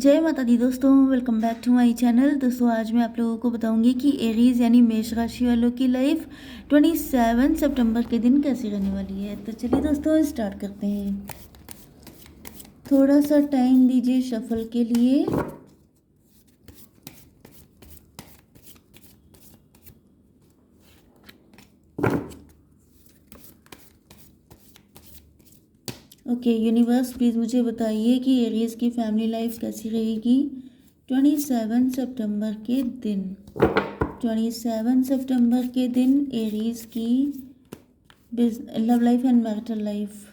जय माता दी दोस्तों, welcome back to my channel. दोस्तों आज मैं आप लोगों को बताऊंगी कि एरीज यानी मेष राशि वालों की लाइफ 27 सितंबर के दिन कैसी रहने वाली है। तो चलिए दोस्तों स्टार्ट करते हैं। थोड़ा सा टाइम दीजिए शफल के लिए। ओके यूनिवर्स, प्लीज़ मुझे बताइए कि एरीज की फैमिली लाइफ कैसी रहेगी 27 सितंबर के दिन। 27 सितंबर के दिन एरीज की love life and marital life.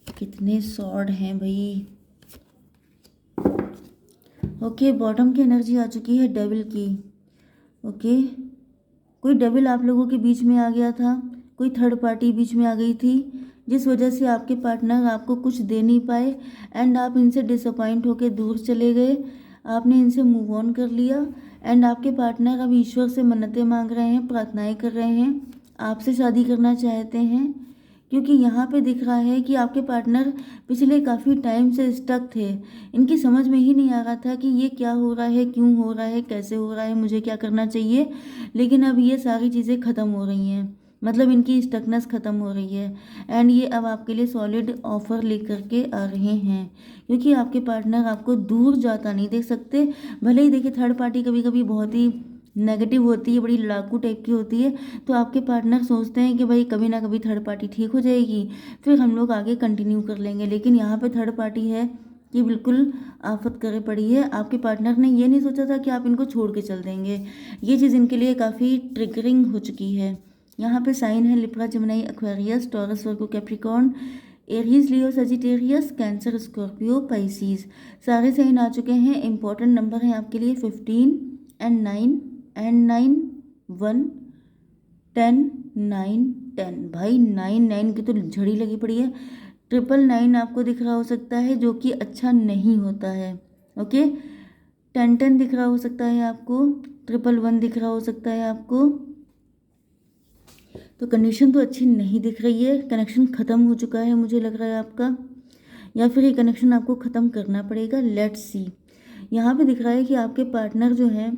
कितने सॉर्ड हैं भाई। ओके बॉटम की एनर्जी आ चुकी है डेविल की। ओके कोई डेविल आप लोगों के बीच में आ गया था, कोई थर्ड पार्टी बीच में आ गई थी जिस वजह से आपके पार्टनर आपको कुछ दे नहीं पाए एंड आप इनसे डिसअपॉइंट होकर दूर चले गए। आपने इनसे मूव ऑन कर लिया एंड आपके पार्टनर अब ईश्वर से मन्नतें मांग रहे हैं, प्रार्थनाएं कर रहे हैं, आपसे शादी करना चाहते हैं। क्योंकि यहाँ पे दिख रहा है कि आपके पार्टनर पिछले काफ़ी टाइम से स्टक थे। इनकी समझ में ही नहीं आ रहा था कि ये क्या हो रहा है, क्यों हो रहा है, कैसे हो रहा है, मुझे क्या करना चाहिए। लेकिन अब ये सारी चीज़ें ख़त्म हो रही हैं, मतलब इनकी स्टकनेस ख़त्म हो रही है एंड ये अब आपके लिए सॉलिड ऑफर लेकर के आ रहे हैं। क्योंकि आपके पार्टनर आपको दूर जाता नहीं देख सकते। भले ही देखिए थर्ड पार्टी कभी कभी बहुत ही नेगेटिव होती है, बड़ी लड़ाकू टाइप की होती है, तो आपके पार्टनर सोचते हैं कि भाई कभी ना कभी थर्ड पार्टी ठीक हो जाएगी, फिर हम लोग आगे कंटिन्यू कर लेंगे। लेकिन यहाँ पे थर्ड पार्टी है कि बिल्कुल आफत करे पड़ी है। आपके पार्टनर ने ये नहीं सोचा था कि आप इनको छोड़ के चल देंगे। ये चीज़ इनके लिए काफ़ी ट्रिगरिंग हो चुकी है। यहाँ पे साइन है लिब्रा, जेमिनी, एक्वेरियस, टॉरस, वर्गो, कैप्रिकॉर्न, एरीज, लियो, सजिटेरियस, कैंसर, स्कॉर्पियो, पाइसीज। सारे साइन आ चुके हैं। इंपॉर्टेंट नंबर है आपके लिए 15 एंड 9 एंड 9 1 10 9 10। भाई 9 की तो झड़ी लगी पड़ी है। 999 आपको दिख रहा हो सकता है जो कि अच्छा नहीं होता है। ओके 10 दिख रहा हो सकता है आपको, 111 दिख रहा हो सकता है आपको। तो कंडीशन तो अच्छी नहीं दिख रही है। कनेक्शन ख़त्म हो चुका है मुझे लग रहा है आपका, या फिर ये कनेक्शन आपको ख़त्म करना पड़ेगा। Let's see. यहाँ पे दिख रहा है कि आपके पार्टनर जो हैं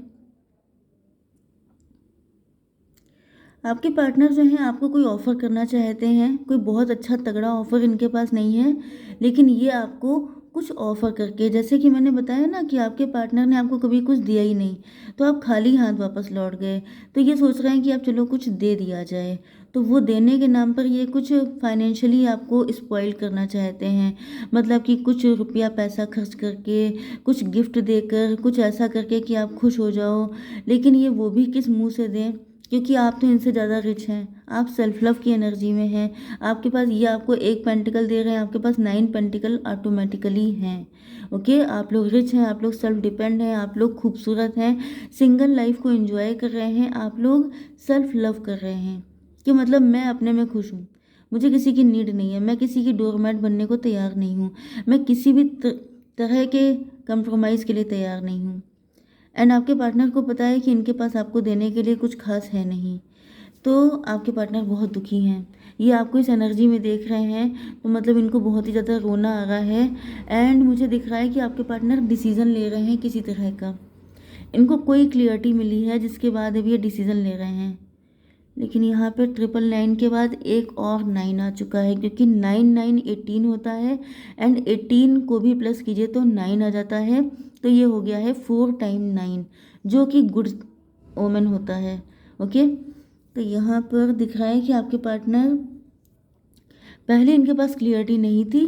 आपको कोई ऑफ़र करना चाहते हैं। कोई बहुत अच्छा तगड़ा ऑफ़र इनके पास नहीं है, लेकिन ये आपको कुछ ऑफ़र करके, जैसे कि मैंने बताया ना कि आपके पार्टनर ने आपको कभी कुछ दिया ही नहीं, तो आप खाली हाथ वापस लौट गए। तो ये सोच रहे हैं कि आप चलो कुछ दे दिया जाए, तो वो देने के नाम पर ये कुछ फाइनेंशियली आपको स्पॉइल करना चाहते हैं। मतलब कि कुछ रुपया पैसा खर्च करके, कुछ गिफ्ट देकर, कुछ ऐसा करके कि आप खुश हो जाओ। लेकिन ये वो भी किस मुंह से दें, क्योंकि आप तो इनसे ज़्यादा रिच हैं। आप सेल्फ लव की एनर्जी में हैं। आपके पास ये आपको एक पेंटिकल दे रहे हैं, आपके पास 9 पेंटिकल ऑटोमेटिकली हैं। ओके आप लोग रिच हैं, आप लोग सेल्फ डिपेंड हैं, आप लोग खूबसूरत हैं, सिंगल लाइफ को एंजॉय कर रहे हैं, आप लोग सेल्फ लव कर रहे हैं कि मतलब मैं अपने में खुश हूँ, मुझे किसी की नीड नहीं है, मैं किसी की डोरमैट बनने को तैयार नहीं हूँ, मैं किसी भी तरह के कंप्रोमाइज़ के लिए तैयार नहीं हूँ। एंड आपके पार्टनर को पता है कि इनके पास आपको देने के लिए कुछ खास है नहीं। तो आपके पार्टनर बहुत दुखी हैं। ये आपको इस एनर्जी में देख रहे हैं, तो मतलब इनको बहुत ही ज़्यादा रोना आ रहा है। एंड मुझे दिख रहा है कि आपके पार्टनर डिसीज़न ले रहे हैं किसी तरह का। इनको कोई क्लियरिटी मिली है जिसके बाद अब ये डिसीज़न ले रहे हैं। लेकिन यहाँ पे 999 के बाद एक और 9 आ चुका है, क्योंकि 9 18 होता है एंड 18 को भी प्लस कीजिए तो 9 आ जाता है। तो ये हो गया है 4 टाइम 9, जो कि गुड ओमेन होता है। ओके तो यहाँ पर दिख रहा है कि आपके पार्टनर, पहले इनके पास क्लियरिटी नहीं थी।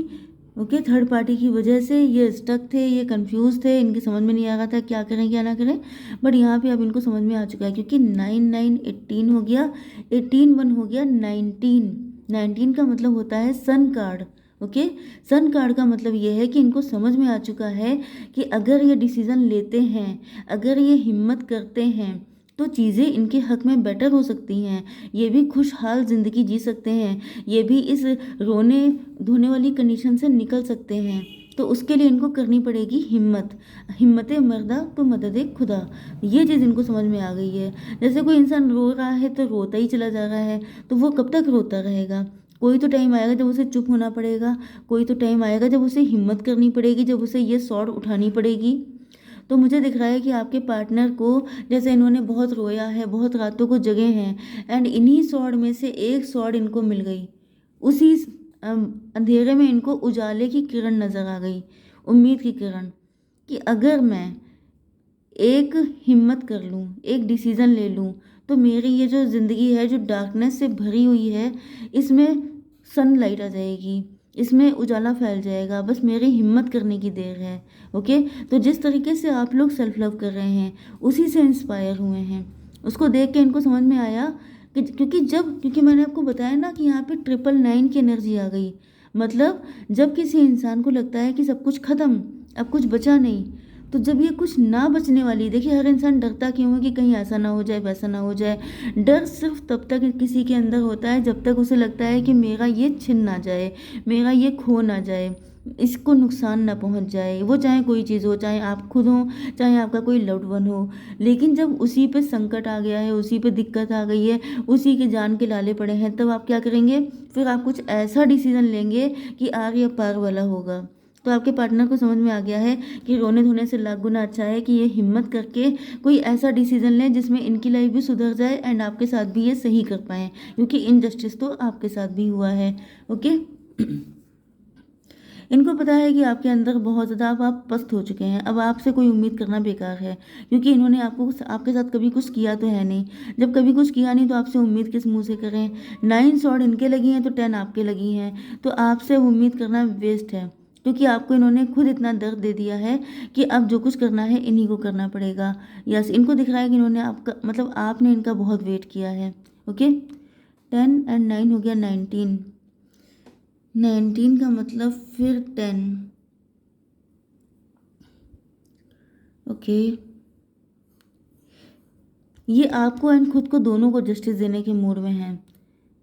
ओके थर्ड पार्टी की वजह से ये स्टक थे, ये कंफ्यूज थे, इनकी समझ में नहीं आ रहा था क्या करें क्या ना करें। बट यहाँ पे अब इनको समझ में आ चुका है, क्योंकि 9 18 हो गया, 18 1 हो गया 19। 19 का मतलब होता है sun card. Okay sun card का मतलब ये है कि इनको समझ में आ चुका है कि अगर ये डिसीज़न लेते हैं, अगर ये हिम्मत करते हैं, तो चीज़ें इनके हक में बेटर हो सकती हैं। ये भी खुशहाल ज़िंदगी जी सकते हैं, ये भी इस रोने धोने वाली कंडीशन से निकल सकते हैं। तो उसके लिए इनको करनी पड़ेगी हिम्मत। हिम्मत मर्दा तो मदद खुदा। ये चीज़ इनको समझ में आ गई है। जैसे कोई इंसान रो रहा है तो रोता ही चला जा रहा है, तो वो कब तक रोता रहेगा। कोई तो टाइम आएगा जब उसे चुप होना पड़ेगा, कोई तो टाइम आएगा जब उसे हिम्मत करनी पड़ेगी, जब उसे ये स्वॉर्ड उठानी पड़ेगी। तो मुझे दिख रहा है कि आपके पार्टनर को, जैसे इन्होंने बहुत रोया है, बहुत रातों को जगे हैं, एंड इन्हीं स्वॉर्ड में से एक स्वॉर्ड इनको मिल गई। उसी अंधेरे में इनको उजाले की किरण नजर आ गई, उम्मीद की किरण, कि अगर मैं एक हिम्मत कर लूँ, एक डिसीज़न ले लूँ, तो मेरी ये जो ज़िंदगी है, जो डार्कनेस से भरी हुई है, इसमें सनलाइट आ जाएगी, इसमें उजाला फैल जाएगा, बस मेरी हिम्मत करने की देर है। ओके। तो जिस तरीके से आप लोग सेल्फ लव कर रहे हैं, उसी से इंस्पायर हुए हैं। उसको देख के इनको समझ में आया कि क्योंकि मैंने आपको बताया ना कि यहाँ पे 999 की एनर्जी आ गई। मतलब जब किसी इंसान को लगता है कि सब कुछ खत्म, अब कुछ बचा नहीं, तो जब ये कुछ ना बचने वाली, देखिए हर इंसान डरता क्यों है कि कहीं ऐसा ना हो जाए, वैसा ना हो जाए। डर सिर्फ तब तक किसी के अंदर होता है जब तक उसे लगता है कि मेरा ये छिन ना जाए, मेरा ये खो ना जाए, इसको नुकसान ना पहुंच जाए, वो चाहे कोई चीज़ हो, चाहे आप खुद हो, चाहे आपका कोई लव्ड वन हो। लेकिन जब उसी पे संकट आ गया है, उसी पे दिक्कत आ गई है, उसी के जान के लाले पड़े हैं, तब आप क्या करेंगे? फिर आप कुछ ऐसा डिसीजन लेंगे कि आर या पार वाला होगा। तो आपके पार्टनर को समझ में आ गया है कि रोने धोने से लाख गुना अच्छा है कि ये हिम्मत करके कोई ऐसा डिसीजन लें जिसमें इनकी लाइफ भी सुधर जाए एंड आपके साथ भी ये सही कर पाएँ, क्योंकि इनजस्टिस तो आपके साथ भी हुआ है। ओके। इनको पता है कि आपके अंदर बहुत ज़्यादा अब आप पस्त हो चुके हैं, अब आपसे कोई उम्मीद करना बेकार है, क्योंकि इन्होंने आपके साथ कभी कुछ किया तो है नहीं। जब कभी कुछ किया नहीं तो आपसे उम्मीद किस मुंह से करें? 9 स्वॉर्ड इनके लगी हैं तो 10 आपके लगी हैं, तो आपसे उम्मीद करना वेस्ट है, क्योंकि आपको इन्होंने खुद इतना दर्द दे दिया है कि अब जो कुछ करना है इन्हीं को करना पड़ेगा। यस, इनको दिख रहा है कि इन्होंने आपका, मतलब आपने इनका बहुत वेट किया है। ओके। 10 और 9 हो गया 19। 19 का मतलब फिर 10। ओके। ये आपको एंड खुद को दोनों को जस्टिस देने के मूड में हैं।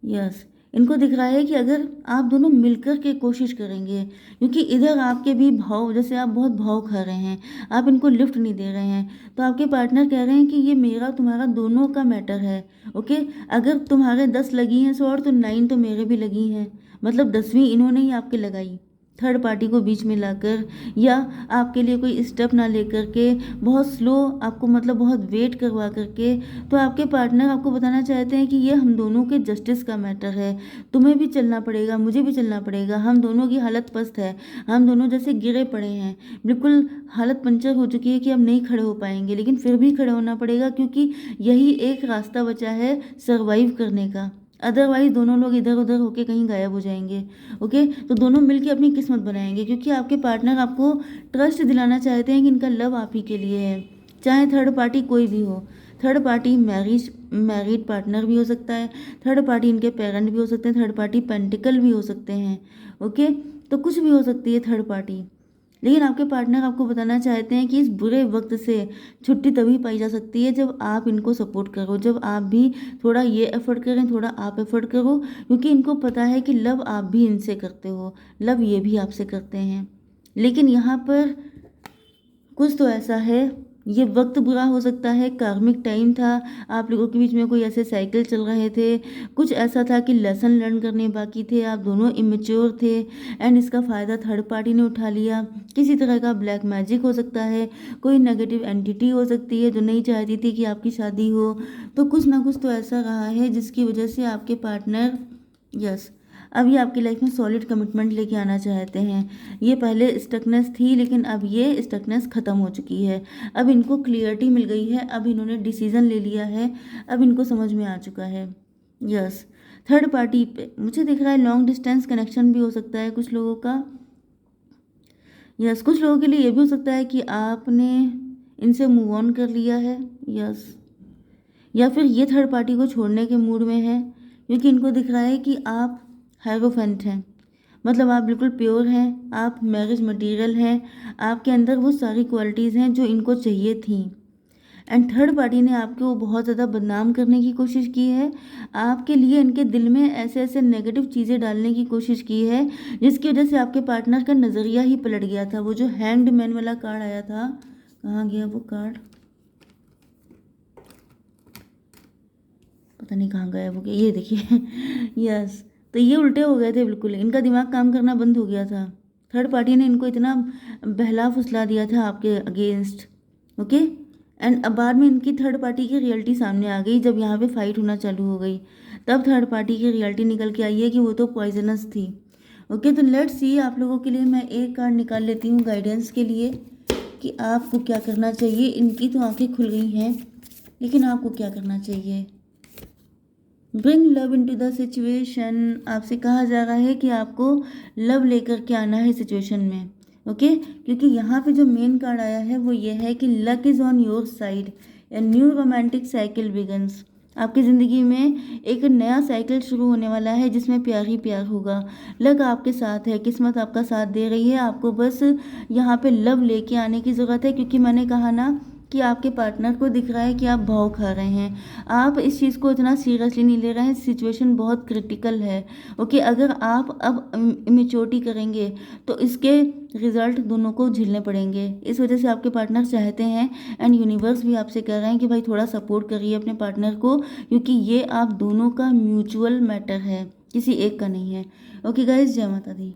यस, इनको दिख रहा है कि अगर आप दोनों मिलकर के कोशिश करेंगे, क्योंकि इधर आपके भी भाव, जैसे आप बहुत भाव खा रहे हैं, आप इनको लिफ्ट नहीं दे रहे हैं, तो आपके पार्टनर कह रहे हैं कि ये मेरा तुम्हारा दोनों का मैटर है। ओके। अगर तुम्हारे 10 लगी हैं स्वॉर्ड तो 9 तो मेरे भी लगी हैं, मतलब 10वीं इन्होंने ही आपके लगाई, थर्ड पार्टी को बीच में लाकर, या आपके लिए कोई स्टेप ना लेकर के, बहुत स्लो आपको, मतलब बहुत वेट करवा करके। तो आपके पार्टनर आपको बताना चाहते हैं कि ये हम दोनों के जस्टिस का मैटर है, तुम्हें भी चलना पड़ेगा, मुझे भी चलना पड़ेगा, हम दोनों की हालत पस्त है, हम दोनों जैसे गिरे पड़े हैं, बिल्कुल हालत पंचर हो चुकी है कि अब नहीं खड़े हो पाएंगे, लेकिन फिर भी खड़े होना पड़ेगा, क्योंकि यही एक रास्ता बचा है सरवाइव करने का। अदरवाइज दोनों लोग इधर उधर होके कहीं गायब हो जाएंगे। ओके। तो दोनों मिलके अपनी किस्मत बनाएंगे, क्योंकि आपके पार्टनर आपको ट्रस्ट दिलाना चाहते हैं कि इनका लव आप ही के लिए है, चाहे थर्ड पार्टी कोई भी हो। थर्ड पार्टी मैरिड पार्टनर भी हो सकता है, थर्ड पार्टी इनके पेरेंट भी हो सकते हैं, थर्ड पार्टी पेंटिकल भी हो सकते हैं। ओके। तो कुछ भी हो सकती है थर्ड पार्टी, लेकिन आपके पार्टनर आपको बताना चाहते हैं कि इस बुरे वक्त से छुट्टी तभी पाई जा सकती है जब आप इनको सपोर्ट करो, जब आप भी थोड़ा ये एफर्ट करें, थोड़ा आप एफर्ट करो, क्योंकि इनको पता है कि लव आप भी इनसे करते हो, लव ये भी आपसे करते हैं। लेकिन यहाँ पर कुछ तो ऐसा है, ये वक्त बुरा हो सकता है, कार्मिक टाइम था, आप लोगों के बीच में कोई ऐसे साइकिल चल रहे थे, कुछ ऐसा था कि लेसन लर्न करने बाकी थे, आप दोनों इमेच्योर थे, एंड इसका फ़ायदा थर्ड पार्टी ने उठा लिया। किसी तरह का ब्लैक मैजिक हो सकता है, कोई नेगेटिव एंटिटी हो सकती है जो नहीं चाहती थी कि आपकी शादी हो। तो कुछ ना कुछ तो ऐसा रहा है जिसकी वजह से आपके पार्टनर, यस, अभी आपकी लाइफ में सॉलिड कमिटमेंट लेके आना चाहते हैं। ये पहले स्टकनेस थी, लेकिन अब ये स्टकनेस ख़त्म हो चुकी है, अब इनको क्लियरिटी मिल गई है, अब इन्होंने डिसीजन ले लिया है, अब इनको समझ में आ चुका है। यस, थर्ड पार्टी पे मुझे दिख रहा है लॉन्ग डिस्टेंस कनेक्शन भी हो सकता है कुछ लोगों का। यस, कुछ लोगों के लिए ये भी हो सकता है कि आपने इनसे मूव ऑन कर लिया है। यस, या फिर ये थर्ड पार्टी को छोड़ने के मूड में है, क्योंकि इनको दिख रहा है कि आप हायरोफेंट हैं, मतलब आप बिल्कुल प्योर हैं, आप मैरिज मटेरियल हैं, आपके अंदर वो सारी क्वालिटीज़ हैं जो इनको चाहिए थी। एंड थर्ड पार्टी ने आपको बहुत ज़्यादा बदनाम करने की कोशिश की है, आपके लिए इनके दिल में ऐसे ऐसे नेगेटिव चीज़ें डालने की कोशिश की है, जिसकी वजह से आपके पार्टनर का नज़रिया ही पलट गया था। वो जो हैंग्ड मैन वाला कार्ड आया था, कहाँ गया वो कार्ड, पता नहीं कहाँ गया वो, ये देखिए। यस, तो ये उल्टे हो गए थे बिल्कुल, इनका दिमाग काम करना बंद हो गया था। थर्ड पार्टी ने इनको इतना बहला फुसला दिया था आपके अगेंस्ट। ओके। एंड अब बाद में इनकी थर्ड पार्टी की रियलिटी सामने आ गई, जब यहाँ पे फाइट होना चालू हो गई तब थर्ड पार्टी की रियलिटी निकल के आई है कि वो तो पॉइजनस थी। ओके, तो लेट्स सी, आप लोगों के लिए मैं एक कार्ड निकाल लेती हूँ गाइडेंस के लिए कि आपको क्या करना चाहिए। इनकी तो आंखें खुल गई हैं, लेकिन आपको क्या करना चाहिए। Bring love into the situation. आपसे कहा जा रहा है कि आपको लव लेकर के आना है सिचुएशन में। ओके, क्योंकि यहाँ पे जो मेन कार्ड आया है वो ये है कि luck is on your side, a new romantic cycle begins. आपकी ज़िंदगी में एक नया साइकिल शुरू होने वाला है जिसमें प्यार ही प्यार होगा। लक आपके साथ है, किस्मत आपका साथ दे रही है। आपको बस यहाँ पे लव लेके आने की ज़रूरत है, क्योंकि मैंने कहा ना कि आपके पार्टनर को दिख रहा है कि आप भाव खा रहे हैं। आप इस चीज़ को इतना सीरियसली नहीं ले रहे हैं, सिचुएशन बहुत क्रिटिकल है। ओके, अगर आप अब इमेच्योरिटी करेंगे तो इसके रिजल्ट दोनों को झेलने पड़ेंगे। इस वजह से आपके पार्टनर चाहते हैं, एंड यूनिवर्स भी आपसे कह रहे हैं कि भाई थोड़ा सपोर्ट करिए अपने पार्टनर को, क्योंकि ये आप दोनों का म्यूचुअल मैटर है, किसी एक का नहीं है। ओके गाइज, जय माता दी।